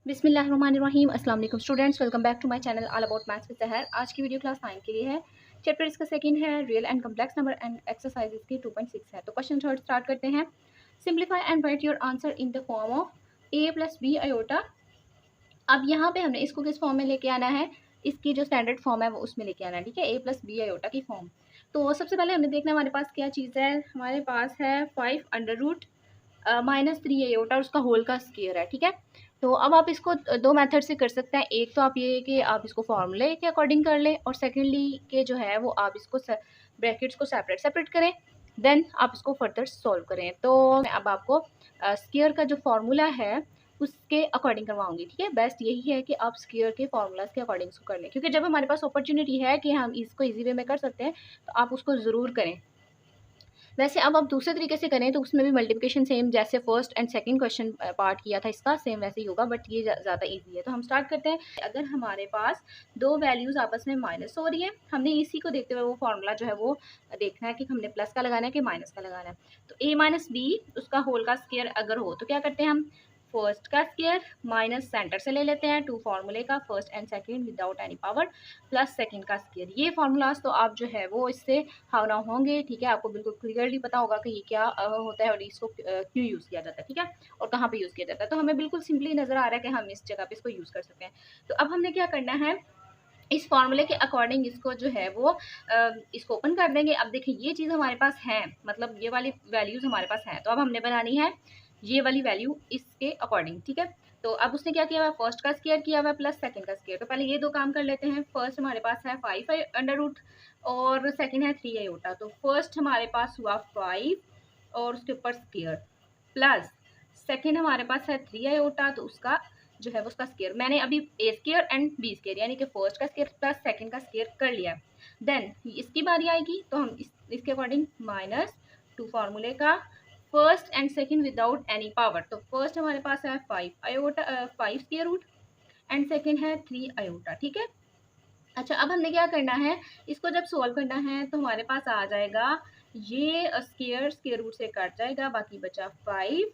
बिस्मिल्लाहिर्रहमानिर्रहीम। अस्सलाम वालेकुम students, welcome back to my channel all about maths with Sahar. आज की वीडियो क्लास 9 के लिए है। चैप्टर इसका सेकंड है real and complex number and exercises की 2.6 है। तो क्वेश्चन थर्ड स्टार्ट करते हैं। Simplify and write your answer in the form of a plus b iota. अब यहाँ पे हमने इसको किस फॉर्म में लेके आना है, इसकी जो स्टैंडर्ड फॉर्म है वो उसमें लेके आना है। ठीक है, a प्लस बी आयोटा की फॉर्म। तो सबसे पहले हमने देखना है हमारे पास क्या चीज़ है। हमारे पास है 5√-3 आयोटा और उसका होल का स्क्वायर है। ठीक है, तो अब आप इसको दो मेथड से कर सकते हैं। एक तो आप ये कि आप इसको फॉर्मूले के अकॉर्डिंग कर लें, और सेकेंडली के जो है वो आप इसको ब्रैकेट्स को सेपरेट करें, देन आप इसको फर्दर सॉल्व करें। तो मैं अब आपको स्क्वायर का जो फार्मूला है उसके अकॉर्डिंग करवाऊंगी। ठीक है, बेस्ट यही है कि आप स्क्वायर के फार्मूलाज के अकॉर्डिंग इसको कर लें, क्योंकि जब हमारे पास अपॉर्चुनिटी है कि हम इसको इजी वे में कर सकते हैं तो आप उसको ज़रूर करें। वैसे अब आप दूसरे तरीके से करें तो उसमें भी मल्टीप्लिकेशन सेम जैसे first and second question part किया था इसका सेम वैसे ही होगा, बट ये ज़्यादा इजी है। तो हम स्टार्ट करते हैं। अगर हमारे पास दो वैल्यूज़ आपस में माइनस हो रही है, हमने इसी को देखते हुए वो फार्मूला जो है वो देखना है कि हमने प्लस का लगाना है कि माइनस का लगाना है। तो a माइनस बी उसका होल का स्क्वायर अगर हो तो क्या करते हैं हम, फर्स्ट का स्क्वायर माइनस सेंटर से ले लेते हैं टू फार्मूले का first and second without any power plus second का स्क्वायर। ये फार्मूलाज तो आप जो है वो इससे हाव ना होंगे। ठीक है, आपको बिल्कुल क्लियरली पता होगा कि ये क्या होता है और इसको क्यों यूज़ किया जाता है। ठीक है, और कहाँ पे यूज़ किया जाता है। तो हमें बिल्कुल सिंपली नज़र आ रहा है कि हम इस जगह पे इसको यूज़ कर सकते हैं। तो अब हमने क्या करना है, इस फॉर्मूले के अकॉर्डिंग इसको जो है वो इसको ओपन कर देंगे। अब देखिए ये चीज़ हमारे पास है, मतलब ये वाली वैल्यूज़ हमारे पास है, तो अब हमने बनानी है ये वाली वैल्यू इसके अकॉर्डिंग। ठीक है, तो अब उसने क्या किया हुआ है, फर्स्ट का स्क्वायर किया हुआ है प्लस सेकंड का स्क्वायर। तो पहले ये दो काम कर लेते हैं। फर्स्ट हमारे पास है 5 और सेकंड है 3 आयोटा। तो फर्स्ट हमारे पास हुआ 5 और उसके ऊपर स्क्वायर प्लस सेकंड हमारे पास है 3 आयोटा, तो उसका जो है वो उसका स्क्वायर। मैंने अभी ए स्क्वायर एंड बी स्क्वायर यानी कि फर्स्ट का स्क्वायर प्लस सेकंड का स्क्वायर कर लिया। देन इसकी बारी आएगी तो हम इसके अकॉर्डिंग माइनस टू फार्मूले का first and second without any power. तो फर्स्ट हमारे पास है 5 स्क्वायर रूट एंड सेकंड है 3 आयोटा। ठीक है, अच्छा अब हमने क्या करना है, इसको जब सॉल्व करना है तो हमारे पास आ जाएगा ये स्क्वायर रूट से कट जाएगा, बाकी बचा 5।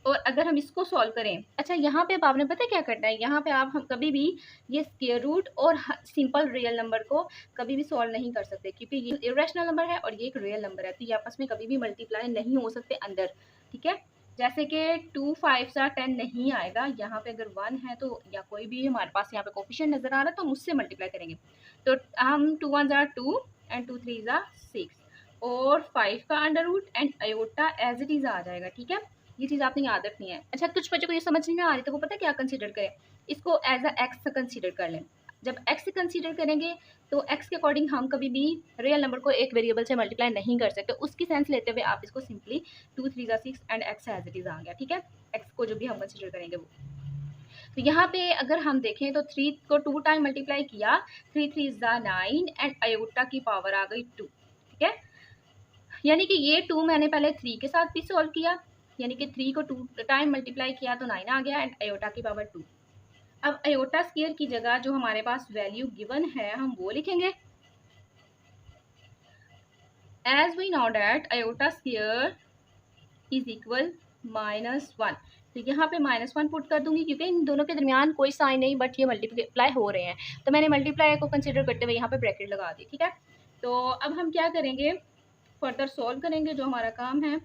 और अगर हम इसको सॉल्व करें, अच्छा यहाँ पे अब आपने पता है क्या करना है, यहाँ पे आप हम कभी भी ये स्क्वायर रूट और सिंपल रियल नंबर को कभी भी सॉल्व नहीं कर सकते, क्योंकि ये इरेशनल नंबर है और ये एक रियल नंबर है, तो ये आपस में कभी भी मल्टीप्लाई नहीं हो सकते अंदर। ठीक है, जैसे कि 2 5 सा 10 नहीं आएगा, यहाँ पे अगर 1 है तो या कोई भी हमारे पास यहाँ पे कोफिशिएंट नजर आ रहा है तो हम उससे मल्टीप्लाई करेंगे। तो हम 2 1 ज़ा 2 एंड 2 3 ज़ा 6 और 5 का under root and iota as it is आ जाएगा। ठीक है, ये चीज़ आपने याद रखनी है। अच्छा कुछ बच्चों को ये समझ नहीं आ रही तो वो पता है क्या कंसीडर करें, इसको एज अ एक्स कंसीडर कर लें। जब एक्स कंसीडर करेंगे तो एक्स के अकॉर्डिंग हम कभी भी रियल नंबर को एक वेरिएबल से मल्टीप्लाई नहीं कर सकते। उसकी सेंस लेते हुए आप इसको सिंपली 2 3 ज़ा 6 and x as it is आ गया। ठीक है, एक्स को जो भी हम कंसीडर करेंगे वो। तो यहाँ पे अगर हम देखें तो 3 को 2 टाइम मल्टीप्लाई किया, 3 3 ज़ा 9 एंड आयोटा की पावर आ गई 2। ठीक है, यानी कि ये 2 मैंने पहले 3 के साथ भी सॉल्व किया, यानी कि 3 को 2 टाइम मल्टीप्लाई किया तो 9 आ गया एंड आयोटा की पावर 2। अब आयोटा स्क्वायर की जगह जो हमारे पास वैल्यू गिवन है हम वो लिखेंगे। As we know that iota square is equal -1, तो यहाँ पे -1 पुट कर दूंगी क्योंकि इन दोनों के दरमियान कोई साइन नहीं, बट ये मल्टीप्लाई हो रहे हैं, तो मैंने मल्टीप्लाई को कंसिडर करते हुए यहाँ पे ब्रैकेट लगा दी। ठीक है, तो अब हम क्या करेंगे, फर्दर सॉल्व करेंगे जो हमारा काम है।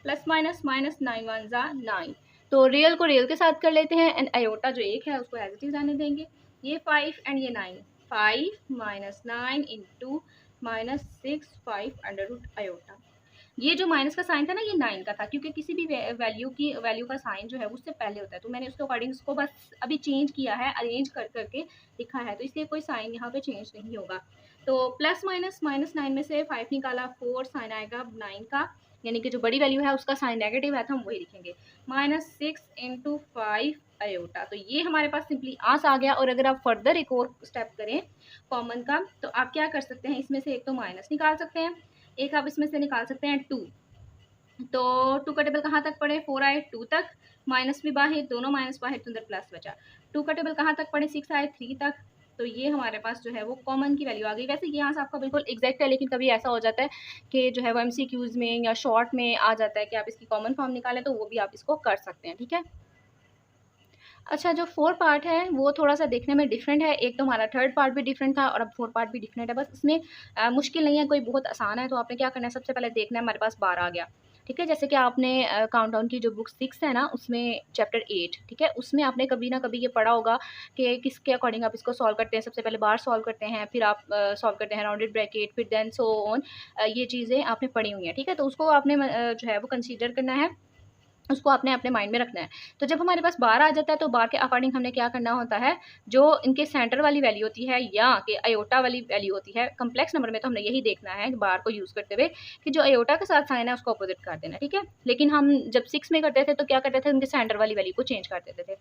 प्लस माइनस माइनस 9 1 ज़ा 9, तो रियल को रियल के साथ कर लेते हैं एंड आयोटा जो एक है उसको एज इट इज आने देंगे। ये 5 एंड ये 9, 5 minus 9 into -6 5 under root iota. ये जो माइनस का साइन था ना ये 9 का था, क्योंकि किसी भी वैल्यू का साइन जो है उससे पहले होता है, तो मैंने उसके अकॉर्डिंग उसको बस अभी चेंज किया है, अरेंज कर करके लिखा है, तो इसलिए कोई साइन यहाँ पे चेंज नहीं होगा। तो प्लस माइनस -9 में से 5 निकाला, 4 साइन आएगा 9 का, यानी कि जो बड़ी वैल्यू है उसका साइन नेगेटिव है तो हम वही लिखेंगे। -6 इंटू 5 आयोटा, तो ये हमारे पास सिंपली आंस आ गया। और अगर आप फर्दर एक और स्टेप करें कॉमन का, तो आप क्या कर सकते हैं, इसमें से एक तो माइनस निकाल सकते हैं, एक आप इसमें से निकाल सकते हैं 2। तो 2 का टेबल कहाँ तक पढ़े, 4 आए 2 तक, माइनस भी बाहर, दोनों माइनस बाहर तो अंदर प्लस बचा। 2 का टेबल कहाँ तक पढ़े, 6 आए 3 तक, तो ये हमारे पास जो है वो कॉमन की वैल्यू आ गई। वैसे ये यहाँ से आपका बिल्कुल एग्जैक्ट है, लेकिन कभी ऐसा हो जाता है कि जो है वो MCQs में या शॉर्ट में आ जाता है कि आप इसकी कॉमन फॉर्म निकालें, तो वो भी आप इसको कर सकते हैं। ठीक है, अच्छा, जो 4 पार्ट है वो थोड़ा-सा देखने में डिफरेंट है। एक तो हमारा थर्ड पार्ट भी डिफरेंट था और अब 4 पार्ट भी डिफरेंट है। बस इसमें मुश्किल नहीं है, कोई बहुत आसान है। तो आपने क्या करना है, सबसे पहले देखना है हमारे पास 12 आ गया, ठीक है? जैसे कि आपने काउंटडाउन की जो बुक 6 है ना, उसमें चैप्टर 8, ठीक है? उसमें आपने कभी ना कभी ये पढ़ा होगा कि किसके अकॉर्डिंग आप इसको सॉल्व करते हैं। सबसे पहले बार सॉल्व करते हैं, फिर आप सॉल्व करते हैं राउंडेड ब्रैकेट, फिर देन सो ऑन। ये चीज़ें आपने पढ़ी हुई हैं, ठीक है? तो उसको आपने जो है वो कंसीडर करना है, उसको आपने अपने माइंड में रखना है। तो जब हमारे पास बार आ जाता है तो बार के अकॉर्डिंग हमने क्या करना होता है, जो इनके सेंटर वाली वैल्यू होती है या कि अयोटा वाली वैल्यू होती है, कॉम्प्लेक्स नंबर में तो हमने यही देखना है बार को यूज़ करते हुए कि जो अयोटा के साथ साइन है उसको अपोजिट कर देना, ठीक है? लेकिन हम जब 6 में करते थे तो क्या करते थे, उनके सेंटर वाली वैल्यू को चेंज कर देते थे।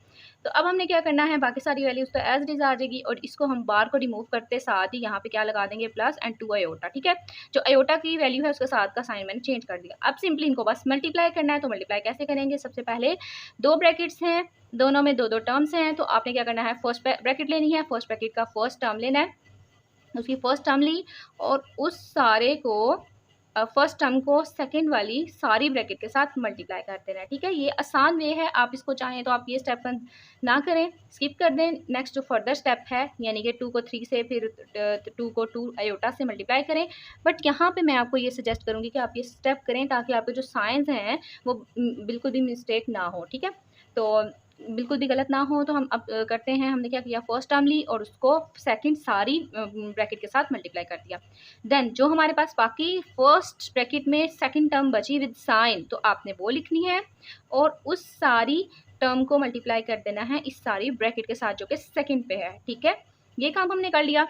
तो अब हमने क्या करना है, बाकी सारी वैल्यूज़ तो एज़ इट इज़ आ जाएगी और इसको हम बार को रिमूव करते साथ ही यहाँ पे क्या लगा देंगे, प्लस एंड 2 अयोटा, ठीक है? जो अयोटा की वैल्यू है उसके साथ का साइन मैंने चेंज कर दिया। अब सिंपली इनको बस मल्टीप्लाई करना है। तो मल्टीप्लाई कैसे करेंगे, सबसे पहले 2 ब्रैकेट्स हैं, दोनों में 2-2 टर्म्स हैं, तो आपने क्या करना है, फर्स्ट ब्रैकेट लेनी है, फर्स्ट ब्रैकेट का फर्स्ट टर्म लेना है, उसकी फर्स्ट टर्म ली और उस सारे को फर्स्ट टर्म को सेकंड वाली सारी ब्रैकेट के साथ मल्टीप्लाई कर देना है, ठीक है? ये आसान वे है, आप इसको चाहें तो आप ये स्टेप ना करें, स्किप कर दें। नेक्स्ट जो फर्दर स्टेप है, यानी कि 2 को 3 से, फिर 2 को 2 अयोटा से मल्टीप्लाई करें। बट यहाँ पे मैं आपको ये सजेस्ट करूँगी कि आप ये स्टेप करें ताकि आपके जो साइंस हैं वो बिल्कुल भी मिस्टेक ना हो, ठीक है? तो बिल्कुल भी गलत ना हो। तो हम अब करते हैं, हमने क्या किया, फर्स्ट टर्म ली और उसको सेकंड सारी ब्रैकेट के साथ मल्टीप्लाई कर दिया। देन जो हमारे पास बाकी फर्स्ट ब्रैकेट में सेकंड टर्म बची विद साइन, तो आपने वो लिखनी है और उस सारी टर्म को मल्टीप्लाई कर देना है इस सारी ब्रैकेट के साथ जो कि सेकंड पे है, ठीक है? ये काम हमने कर लिया।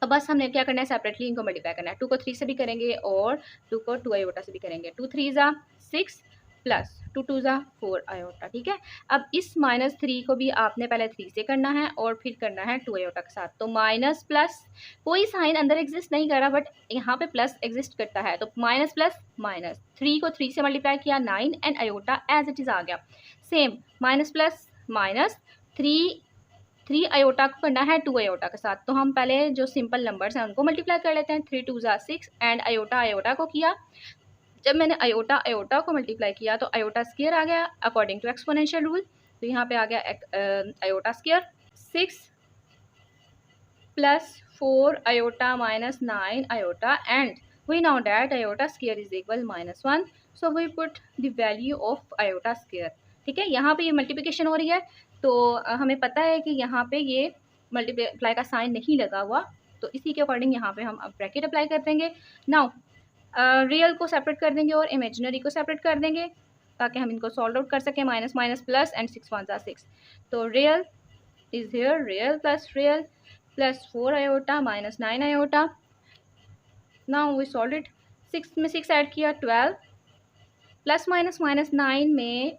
अब बस हमने क्या करना है, सेपरेटली इनको मल्टीप्लाई करना है। 2 को 3 से भी करेंगे और 2 को 2 अयोटा से भी करेंगे। 2 3 ज़ा 6 प्लस 2 2 ज़ा 4 अयोटा, ठीक है? अब इस -3 को भी आपने पहले 3 से करना है और फिर करना है 2 अयोटा के साथ। तो माइनस प्लस, कोई साइन अंदर एग्जिस्ट नहीं कर रहा बट यहाँ पे प्लस एग्जिस्ट करता है, तो माइनस प्लस माइनस, 3 को 3 से मल्टीप्लाई किया, 9 and iota as it is आ गया। Same minus plus minus, 3 iota को करना है 2 अयोटा के साथ। तो हम पहले जो सिंपल नंबर्स हैं उनको मल्टीप्लाई कर लेते हैं। 3 2 ज़ा 6 एंड अयोटा अयोटा को किया। जब मैंने अयोटा अयोटा को मल्टीप्लाई किया तो अयोटा स्क्वायर आ गया अकॉर्डिंग टू एक्सपोनेंशियल रूल। तो यहाँ पे आ गया iota square 6 plus 4 iota minus 9 iota and we now that iota square is equal -1, so we put the value of iota square, ठीक है? यहाँ पे ये मल्टीप्लिकेशन हो रही है तो हमें पता है कि यहाँ पे ये मल्टीप्लाई का साइन नहीं लगा हुआ, तो इसी के अकॉर्डिंग यहाँ पे हम अब ब्रैकेट अप्लाई कर देंगे। नाउ रियल को सेपरेट कर देंगे और इमेजिनरी को सेपरेट कर देंगे ताकि हम इनको सॉल्व आउट कर सकें। माइनस माइनस प्लस एंड 6 1 6, तो real is here, real plus 4 iota minus 9 iota. Now we solve it. 6 में 6 ऐड किया 12 प्लस माइनस माइनस 9 में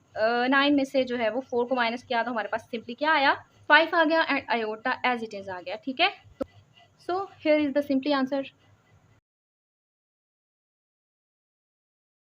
9 में से जो है वो 4 को माइनस किया तो हमारे पास सिंपली क्या आया, 5 आ गया and iota as it is आ गया, ठीक है? So here is the simply answer.